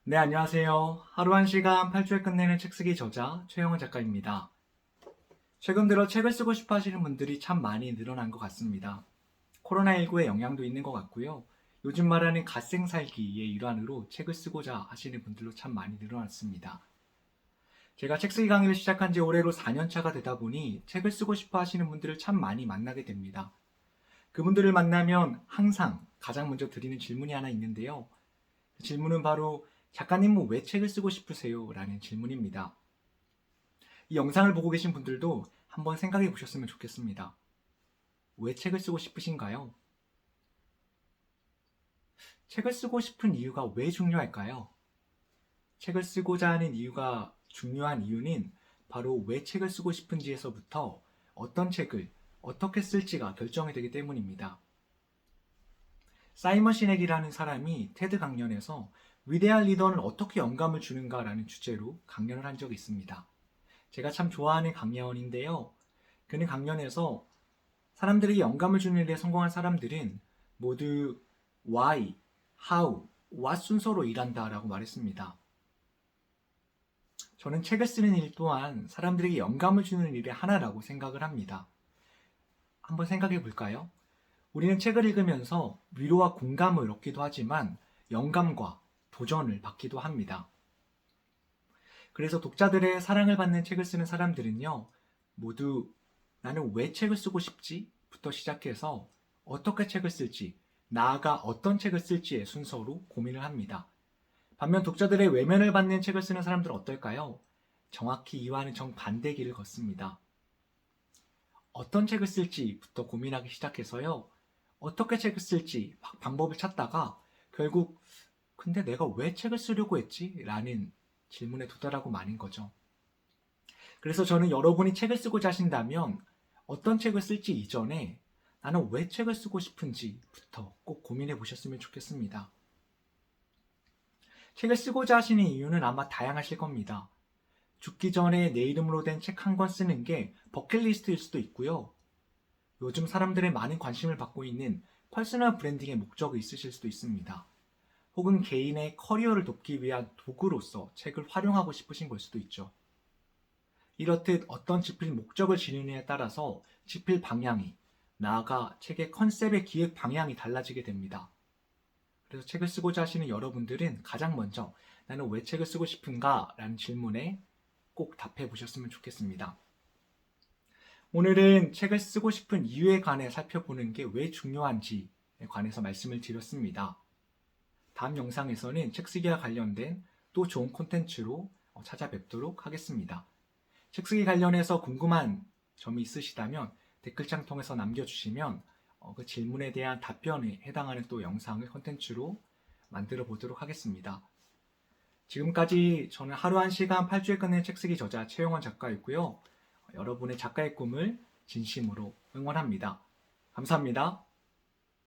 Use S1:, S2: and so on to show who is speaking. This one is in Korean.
S1: 네, 안녕하세요. 하루 한 시간 8주에 끝내는 책 쓰기 저자 최영원 작가입니다. 최근 들어 책을 쓰고 싶어 하시는 분들이 참 많이 늘어난 것 같습니다. 코로나19의 영향도 있는 것 같고요. 요즘 말하는 갓생 살기의 일환으로 책을 쓰고자 하시는 분들도 참 많이 늘어났습니다. 제가 책 쓰기 강의를 시작한 지 올해로 4년 차가 되다 보니 책을 쓰고 싶어 하시는 분들을 참 많이 만나게 됩니다. 그분들을 만나면 항상 가장 먼저 드리는 질문이 하나 있는데요. 그 질문은 바로 작가님은 왜 책을 쓰고 싶으세요? 라는 질문입니다. 이 영상을 보고 계신 분들도 한번 생각해 보셨으면 좋겠습니다. 왜 책을 쓰고 싶으신가요? 책을 쓰고 싶은 이유가 왜 중요할까요? 책을 쓰고자 하는 이유가 중요한 이유는 바로 왜 책을 쓰고 싶은지에서부터 어떤 책을 어떻게 쓸지가 결정이 되기 때문입니다. 사이먼 시넥이라는 사람이 테드 강연에서 위대한 리더는 어떻게 영감을 주는가라는 주제로 강연을 한 적이 있습니다. 제가 참 좋아하는 강연인데요. 그는 강연에서 사람들에게 영감을 주는 일에 성공한 사람들은 모두 why, how, what 순서로 일한다라고 말했습니다. 저는 책을 쓰는 일 또한 사람들에게 영감을 주는 일의 하나라고 생각을 합니다. 한번 생각해 볼까요? 우리는 책을 읽으면서 위로와 공감을 얻기도 하지만 영감과 도전을 받기도 합니다. 그래서 독자들의 사랑을 받는 책을 쓰는 사람들은요, 모두 나는 왜 책을 쓰고 싶지? 부터 시작해서 어떻게 책을 쓸지, 나아가 어떤 책을 쓸지의 순서로 고민을 합니다. 반면 독자들의 외면을 받는 책을 쓰는 사람들은 어떨까요? 정확히 이와는 정반대 길을 걷습니다. 어떤 책을 쓸지부터 고민하기 시작해서요, 어떻게 책을 쓸지 방법을 찾다가 결국 근데 내가 왜 책을 쓰려고 했지? 라는 질문에 도달하고 마는 거죠. 그래서 저는 여러분이 책을 쓰고자 하신다면 어떤 책을 쓸지 이전에 나는 왜 책을 쓰고 싶은지부터 꼭 고민해 보셨으면 좋겠습니다. 책을 쓰고자 하시는 이유는 아마 다양하실 겁니다. 죽기 전에 내 이름으로 된 책 한 권 쓰는 게 버킷리스트일 수도 있고요. 요즘 사람들의 많은 관심을 받고 있는 퍼스널 브랜딩의 목적이 있으실 수도 있습니다. 혹은 개인의 커리어를 돕기 위한 도구로서 책을 활용하고 싶으신 걸 수도 있죠. 이렇듯 어떤 집필 목적을 지니느냐에 따라서 집필 방향이, 나아가 책의 컨셉의 기획 방향이 달라지게 됩니다. 그래서 책을 쓰고자 하시는 여러분들은 가장 먼저 나는 왜 책을 쓰고 싶은가? 라는 질문에 꼭 답해 보셨으면 좋겠습니다. 오늘은 책을 쓰고 싶은 이유에 관해 살펴보는 게 왜 중요한지에 관해서 말씀을 드렸습니다. 다음 영상에서는 책 쓰기와 관련된 또 좋은 콘텐츠로 찾아뵙도록 하겠습니다. 책 쓰기 관련해서 궁금한 점이 있으시다면 댓글창 통해서 남겨주시면 그 질문에 대한 답변에 해당하는 또 영상을 콘텐츠로 만들어 보도록 하겠습니다. 지금까지 저는 하루 한 시간 8주에 끝내는 책 쓰기 저자 최영원 작가였고요. 여러분의 작가의 꿈을 진심으로 응원합니다. 감사합니다.